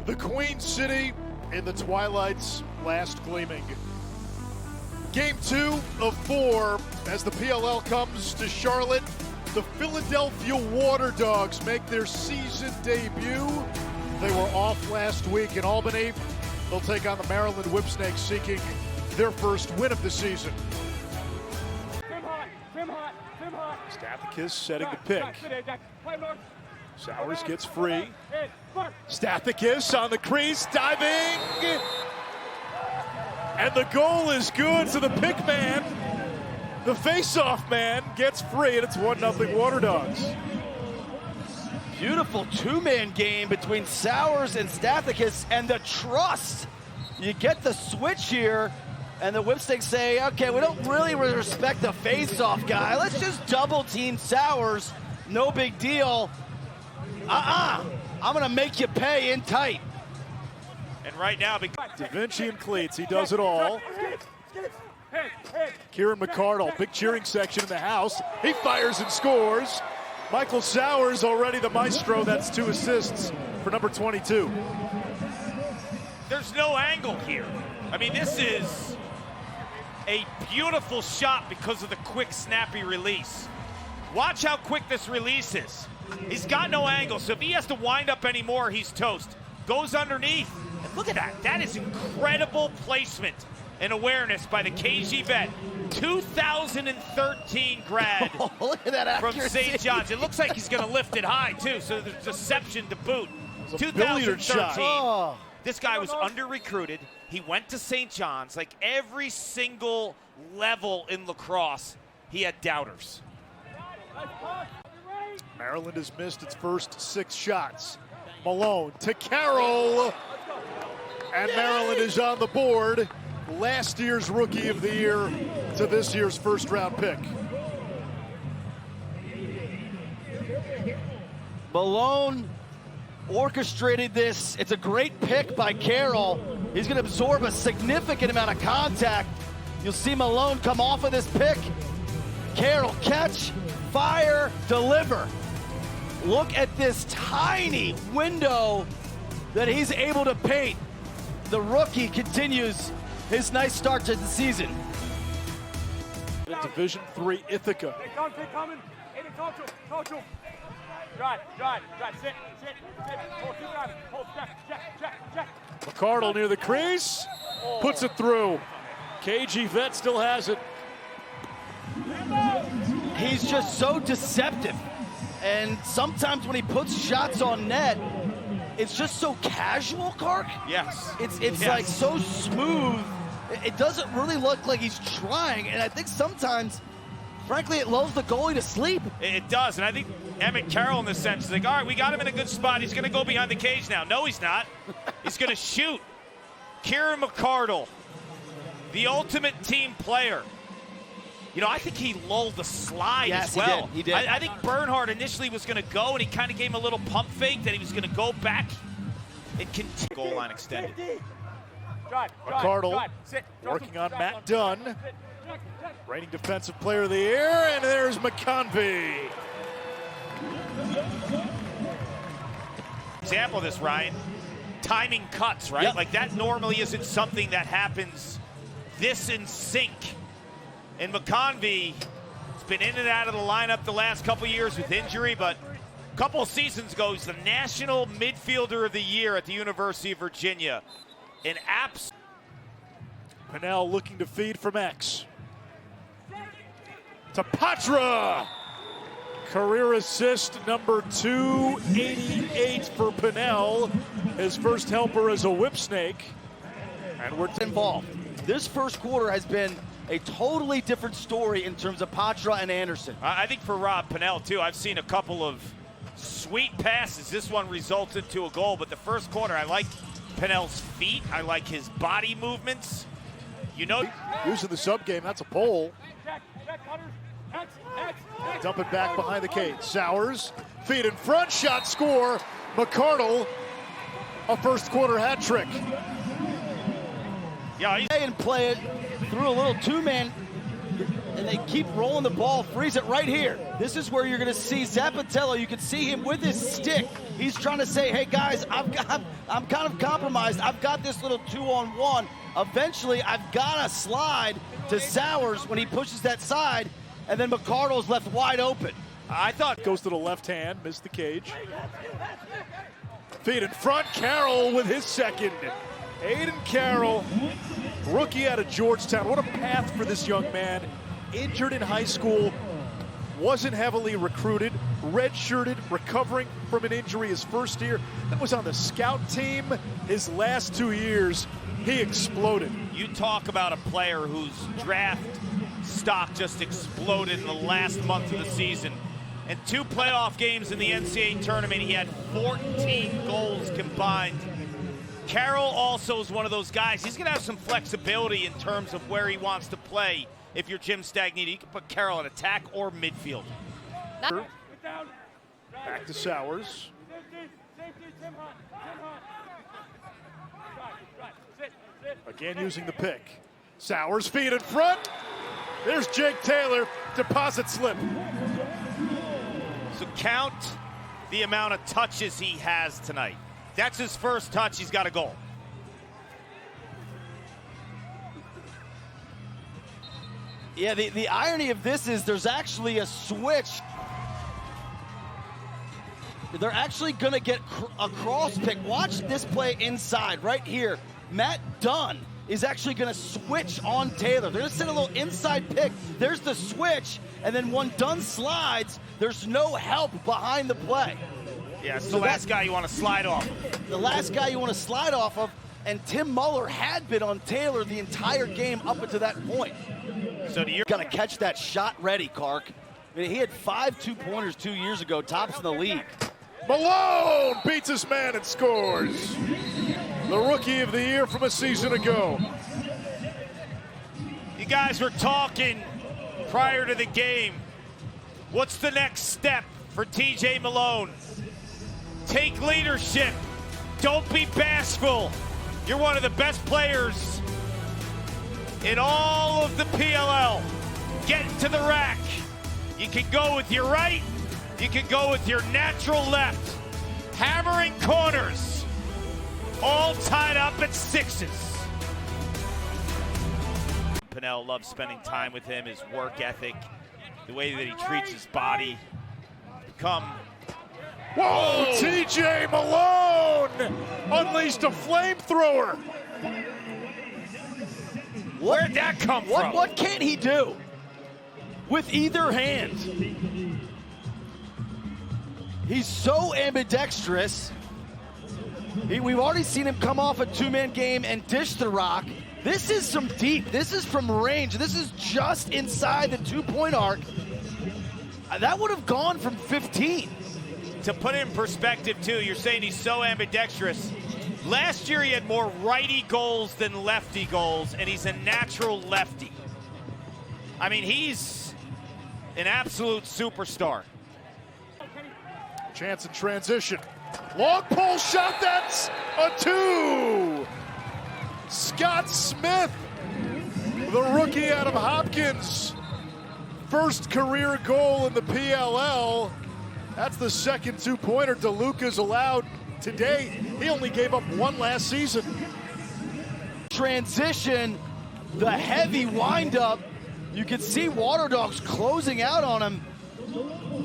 The Queen City in the twilight's last gleaming. Game 2 of 4 as the PLL comes to Charlotte. The Philadelphia Waterdogs make their season debut. They were off last week in Albany. They'll take on the Maryland Whipsnakes, seeking their first win of the season. Stathakis setting the pick. Sowers gets free. Stathakis on the crease, diving! And the goal is good, so the pick man, the face-off man, gets free, and it's 1-0 Waterdogs. Beautiful two-man game between Sowers and Stathakis, and the trust. You get the switch here, and the Whipsnakes say, okay, we don't really respect the face-off guy. Let's just double-team Sowers. No big deal. I'm going to make you pay in tight. And right now, Da Vinci and cleats, he does it all. Kieran McCardle, big cheering section in the house. He fires and scores. Michael Sowers already the maestro. That's 2 assists for number 22. There's no angle here. I mean, this is a beautiful shot because of the quick, snappy release. Watch how quick this release is. He's got no angle, so if he has to wind up anymore, he's toast. Goes underneath. And look at that. That is incredible placement and awareness by the KG vet. 2013 grad Look at that from St. John's. It looks like he's going to lift it high, too, so there's deception to boot. 2013. This guy was under-recruited. He went to St. John's. Like every single level in lacrosse, he had doubters. Maryland has missed its first 6 shots. Malone to Carroll. And Maryland is on the board. Last year's Rookie of the Year to this year's first-round pick. Malone orchestrated this. It's a great pick by Carroll. He's going to absorb a significant amount of contact. You'll see Malone come off of this pick. Carroll catch, fire, deliver. Look at this tiny window that he's able to paint. The rookie continues his nice start to the season. Division III Ithaca. McCardle near the crease, puts it through. KG vet still has it. He's just so deceptive. And sometimes when he puts shots on net, it's just so casual, Kark. Yes. It's yes. like so smooth. It doesn't really look like he's trying. And I think sometimes, frankly, it lulls the goalie to sleep. It does, and I think Emmett Carroll in this sense is like, all right, we got him in a good spot. He's going to go behind the cage now. No, he's not. He's going to shoot. Kieran McCardle, the ultimate team player. You know, I think he lulled the slide as well. He did. I think Bernhard initially was going to go, and he kind of gave him a little pump fake that he was going to go back and continue. Goal line extended. McCardle working on Matt Dunn. Reigning Defensive Player of the Year, and there's McConvey. Example of this, Ryan, timing cuts, right? Yep. Like that normally isn't something that happens this in sync. And McConvey has been in and out of the lineup the last couple years with injury, but a couple of seasons ago, he's the National Midfielder of the Year at the University of Virginia. An abs. Pinnell looking to feed from X. To Patra. Career assist number 288 for Pinnell. His first helper as a Whipsnake. And we're involved. This first quarter has been a totally different story in terms of Patra and Anderson. I think for Rob Pinnell, too, I've seen a couple of sweet passes. This one resulted to a goal, but the first quarter, I like Pinnell's feet. I like his body movements. You know, using the sub game, that's a pole. Dump it back behind the cage. Sowers, feet in front, shot, score. McCardle, a first quarter hat trick. Yeah, And play it through a little two-man and they keep rolling the ball, freeze it right here. This is where you're going to see Zapatello. You can see him with his stick. He's trying to say, hey guys, I'm kind of compromised. I've got this little 2-on-1. Eventually, I've got to slide to Sowers when he pushes that side, and then McCardle's left wide open. I thought goes to the left hand, missed the cage. Feet in front, Carroll with his second. Aiden Carroll, rookie out of Georgetown. What a path for this young man. Injured in high school, wasn't heavily recruited, redshirted, recovering from an injury his first year. That was on the scout team his last 2 years. He exploded. You talk about a player whose draft stock just exploded in the last month of the season. In 2 playoff games in the NCAA tournament, he had 14 goals combined. Carroll also is one of those guys. He's going to have some flexibility in terms of where he wants to play. If you're Jim Stagniti, you can put Carroll in attack or midfield. Back to Sowers. Again using the pick. Sowers feet in front. There's Jake Taylor, deposit slip. So count the amount of touches he has tonight. That's his first touch, he's got a goal. Yeah, the irony of this is there's actually a switch. They're actually going to get a cross pick. Watch this play inside right here. Matt Dunn is actually going to switch on Taylor. They're going to send a little inside pick. There's the switch, and then when Dunn slides, there's no help behind the play. Yeah, it's the last guy you want to slide off. The last guy you want to slide off of, and Tim Muller had been on Taylor the entire game up until that point. So do you got to catch that shot ready, Kark. I mean, he had 5 2-pointers 2 years ago, tops in the league. Malone beats his man and scores. The rookie of the year from a season ago. You guys were talking prior to the game. What's the next step for TJ Malone? Take leadership. Don't be bashful. You're one of the best players in all of the PLL. Get to the rack. You can go with your right. You can go with your natural left. Hammering corners. All tied up at 6s. Pinnell loves spending time with him, his work ethic, the way that he treats his body. Become... Whoa, TJ Malone unleashed a flamethrower. Where'd that come from? What can he do with either hand? He's so ambidextrous. We've already seen him come off a 2-man game and dish the rock. This is some deep. This is from range. This is just inside the 2-point arc. That would have gone from 15. To put it in perspective, too, you're saying he's so ambidextrous. Last year, he had more righty goals than lefty goals, and he's a natural lefty. I mean, he's an absolute superstar. Chance in transition. Long pull shot, that's a 2. Scott Smith, the rookie out of Hopkins. First career goal in the PLL. That's the second 2-pointer DeLuca's allowed today. He only gave up 1 last season. Transition, the heavy windup. You can see Waterdogs closing out on him.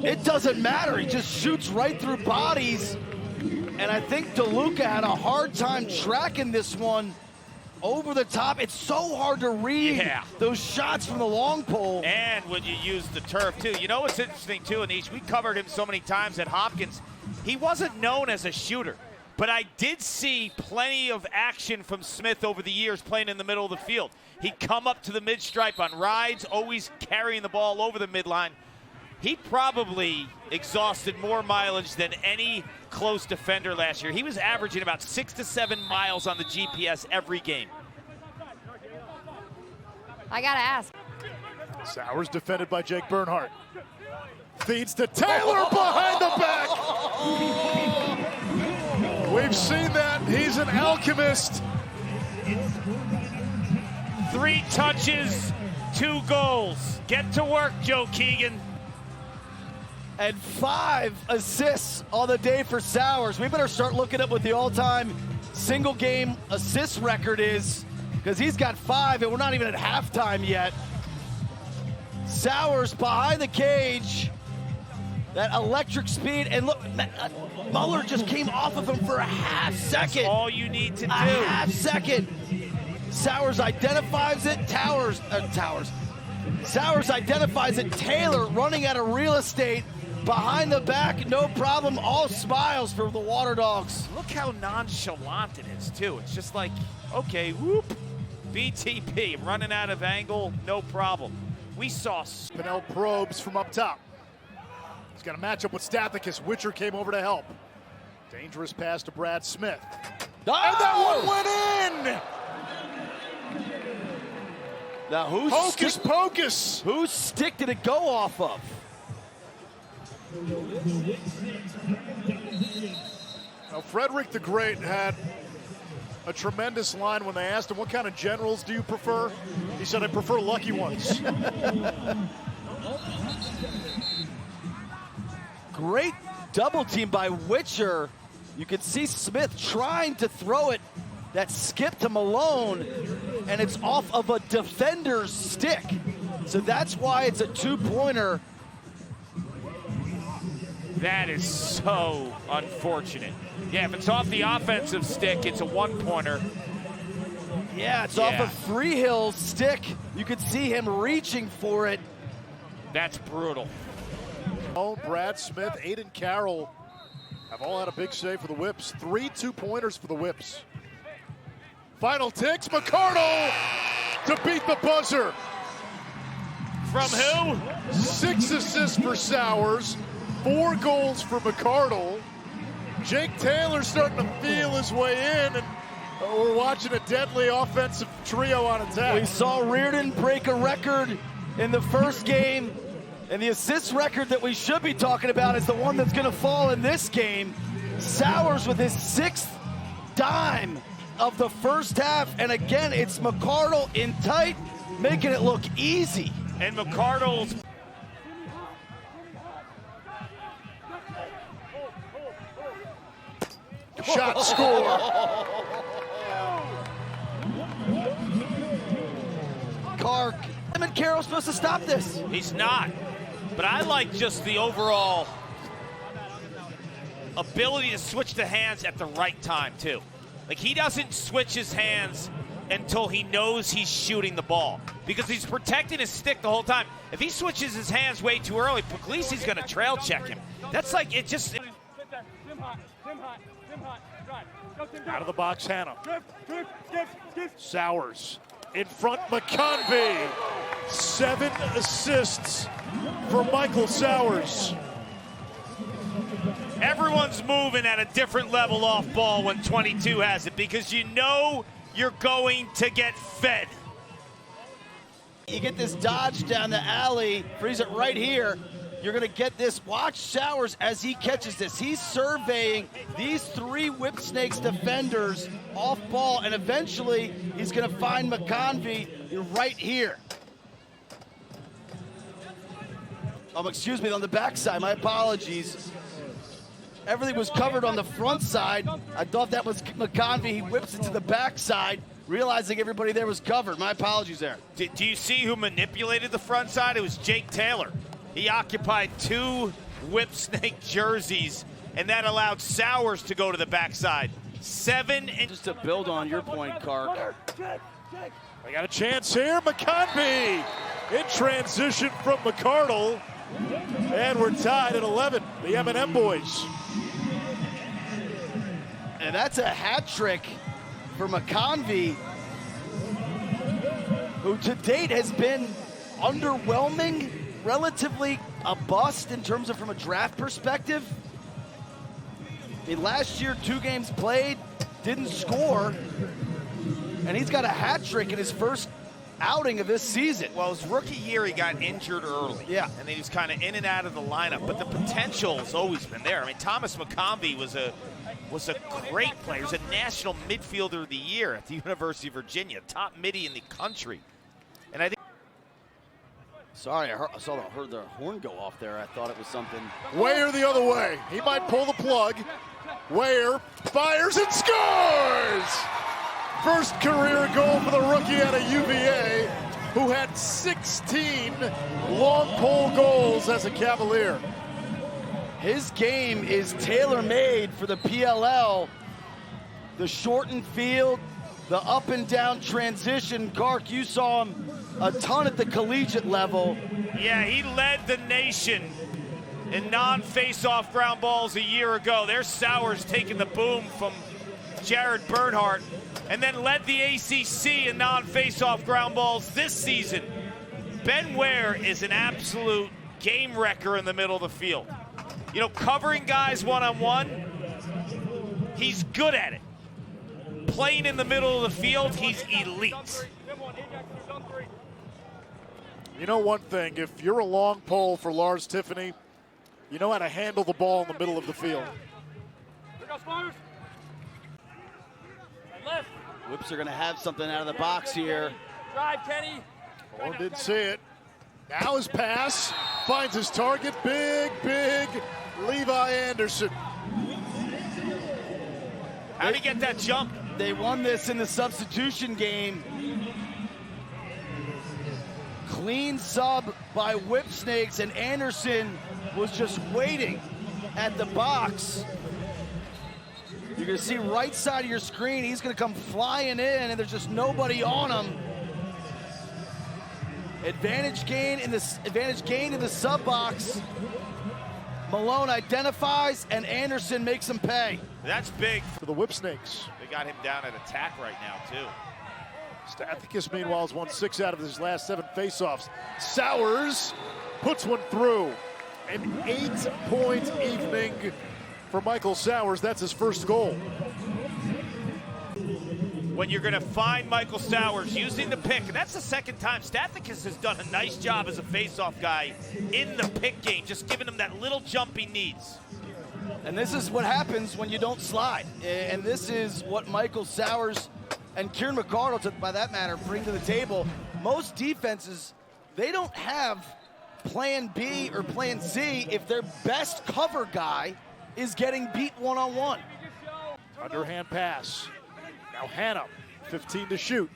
It doesn't matter, he just shoots right through bodies. And I think DeLuca had a hard time tracking this one over the top. It's so hard to read those shots from the long pole. And when you use the turf, too. You know what's interesting, too, Anish? We covered him so many times at Hopkins. He wasn't known as a shooter, but I did see plenty of action from Smith over the years playing in the middle of the field. He'd come up to the mid-stripe on rides, always carrying the ball over the midline. He probably exhausted more mileage than any close defender last year. He was averaging about 6 to 7 miles on the GPS every game. I gotta ask. Sowers defended by Jake Bernhardt. Feeds to Taylor behind the back. We've seen that. He's an alchemist. 3 touches, 2 goals. Get to work, Joe Keegan. And 5 assists on the day for Sowers. We better start looking at what the all-time single game assist record is, because he's got 5 and we're not even at halftime yet. Sowers behind the cage, that electric speed, and look, Muller just came off of him for a half second. That's all you need to do. A half second. Sowers identifies it, Sowers identifies it, Taylor running out of real estate, behind the back, no problem, all smiles for the Waterdogs. Look how nonchalant it is, too. It's just like, okay, whoop, BTP, I'm running out of angle, no problem. We saw Pinnell probes from up top. He's got a matchup with Stathakis. Witcher came over to help. Dangerous pass to Brad Smith. Oh! And that one went in! Now Hocus pocus! Whose stick did it go off of? Now, Frederick the Great had a tremendous line when they asked him, what kind of generals do you prefer? He said, I prefer lucky ones. Great double team by Witcher. You could see Smith trying to throw it, that skip to Malone, and it's off of a defender's stick. So that's why it's a 2-pointer. That is so unfortunate. Yeah, if it's off the offensive stick, it's a 1-pointer. Yeah, it's off of Freehill's stick. You could see him reaching for it. That's brutal. Oh, Brad Smith, Aiden Carroll have all had a big save for the Whips. 3 2-pointers for the Whips. Final ticks, McCardle to beat the buzzer. From who? 6 assists for Sowers, 4 goals for McCardle. Jake Taylor starting to feel his way in, and we're watching a deadly offensive trio on attack. We saw Reardon break a record in the first game, and the assist record that we should be talking about is the one that's going to fall in this game. Sowers with his 6th dime of the first half, and again, it's McCardle in tight, making it look easy. And McCardle's shot score. Clark. And Carroll's supposed to stop this. He's not. But I like just the overall ability to switch the hands at the right time, too. Like, he doesn't switch his hands until he knows he's shooting the ball, because he's protecting his stick the whole time. If he switches his hands way too early, Puglisi's going to trail check him. That's like, it just... Out of the box, Hannah. Sowers in front, McConvey. 7 assists for Michael Sowers. Everyone's moving at a different level off ball when 22 has it, because you know you're going to get fed. You get this dodge down the alley, freeze it right here. You're going to get this. Watch Sowers as he catches this. He's surveying these 3 Whipsnakes defenders off ball, and eventually he's going to find McConvey right here. Oh, excuse me, on the backside. My apologies. Everything was covered on the front side. I thought that was McConvey. He whips it to the backside, realizing everybody there was covered. My apologies there. Do you see who manipulated the front side? It was Jake Taylor. He occupied 2 Whipsnake jerseys, and that allowed Sowers to go to the backside. 7 and... Just to build on your point, Clark. They got a chance here. McConvey in transition from McCardle. And we're tied at 11, the M&M boys. And that's a hat trick for McConvey, who to date has been underwhelming, relatively a bust in terms of from a draft perspective. I mean, last year, 2 games played, didn't score, and he's got a hat trick in his first outing of this season. Well, his rookie year, he got injured early. Yeah. And then he was kind of in and out of the lineup, but the potential has always been there. I mean, Thomas McConvey was a great player. He was a National Midfielder of the Year at the University of Virginia, top middie in the country. And I think Sorry, I heard the horn go off there. I thought it was something. Weyer the other way. He might pull the plug. Weyer fires and scores! First career goal for the rookie out of UVA, who had 16 long pole goals as a Cavalier. His game is tailor-made for the PLL. The shortened field, the up and down transition. Gark, you saw him a ton at the collegiate level. Yeah, he led the nation in non-face-off ground balls a year ago. There's Sowers taking the boom from Jared Bernhardt, and then led the ACC in non-face-off ground balls this season. Ben Ware is an absolute game wrecker in the middle of the field. You know, covering guys one-on-one, he's good at it. Playing in the middle of the field, he's elite. You know one thing, if you're a long pole for Lars Tiffany, you know how to handle the ball in the middle of the field. Whips are going to have something out of the box here. Drive, Kenny. Oh, didn't see it. Now his pass finds his target. Big Levi Anderson. How'd he get that jump? They won this in the substitution game. Clean sub by Whipsnakes, and Anderson was just waiting at the box. You're going to see right side of your screen, he's going to come flying in, and there's just nobody on him. Advantage gain in the sub box. Malone identifies, and Anderson makes him pay. That's big. For the Whipsnakes. They got him down at attack right now, too. Stathakis, meanwhile, has won 6 out of his last 7 faceoffs. Sowers puts one through. An 8-point evening for Michael Sowers. That's his first goal. When you're going to find Michael Sowers using the pick, and that's the second time Stathakis has done a nice job as a faceoff guy in the pick game, just giving him that little jump he needs. And this is what happens when you don't slide. And this is what Michael Sowers and Kieran McArdle, by that matter, bring to the table. Most defenses, they don't have plan B or plan C if their best cover guy is getting beat one-on-one. Underhand pass. Now Hannah, 15 to shoot.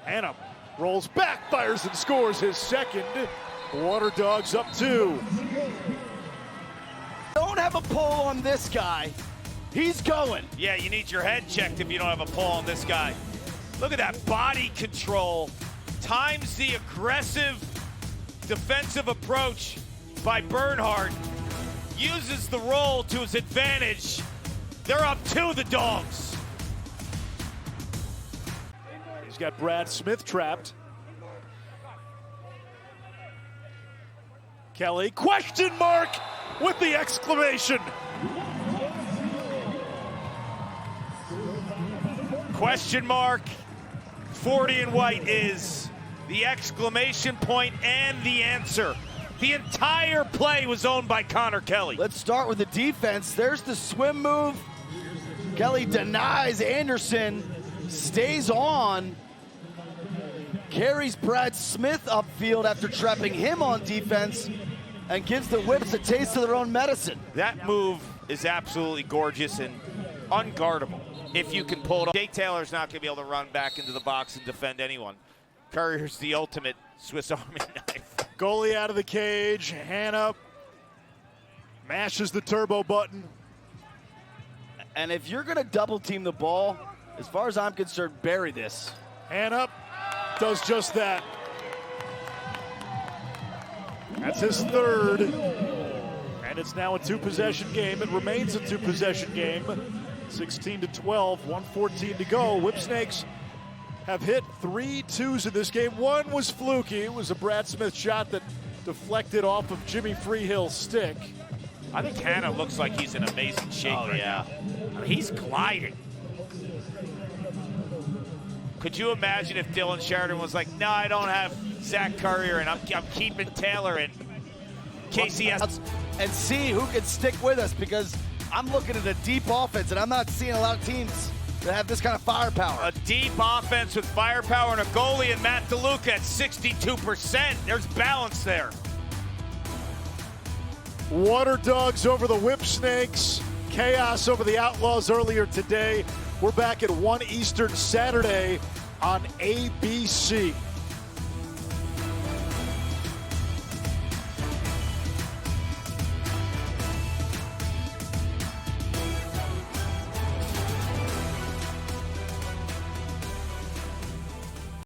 Hannah rolls back, fires and scores his second. Waterdogs up 2. Don't have a pull on this guy. He's going. Yeah, you need your head checked if you don't have a pull on this guy. Look at that body control times the aggressive defensive approach by Bernhardt. Uses the roll to his advantage. They're up 2, the Dogs. He's got Brad Smith trapped. Kelly, question mark with the exclamation. Question mark, 40 in white is the exclamation point and the answer. The entire play was owned by Connor Kelly. Let's start with the defense. There's the swim move. Kelly denies Anderson, stays on, carries Brad Smith upfield after trapping him on defense, and gives the Whips a taste of their own medicine. That move is absolutely gorgeous and unguardable if you can pull it off. Jake Taylor's not going to be able to run back into the box and defend anyone. Courier's the ultimate Swiss Army knife. Goalie out of the cage. Hannah mashes the turbo button. And if you're going to double team the ball, as far as I'm concerned, bury this. Hannah does just that. That's his third. And it's now a 2-possession game. It remains a 2-possession game. 16-12, 1:14 to go. Whipsnakes have hit 3 2s in this game. One was fluky. It was a Brad Smith shot that deflected off of Jimmy Freehill's stick. I think Hannah looks like he's in amazing shape right now. I mean, he's gliding. Could you imagine if Dylan Sheridan was like, no, I don't have Zach Currier, and I'm keeping Taylor in case he has. And see who can stick with us, because I'm looking at a deep offense, and I'm not seeing a lot of teams to have this kind of firepower. A deep offense with firepower and a goalie in Matt DeLuca at 62%. There's balance there. Waterdogs over the Whipsnakes. Chaos over the Outlaws earlier today. We're back at 1 Eastern Saturday on ABC.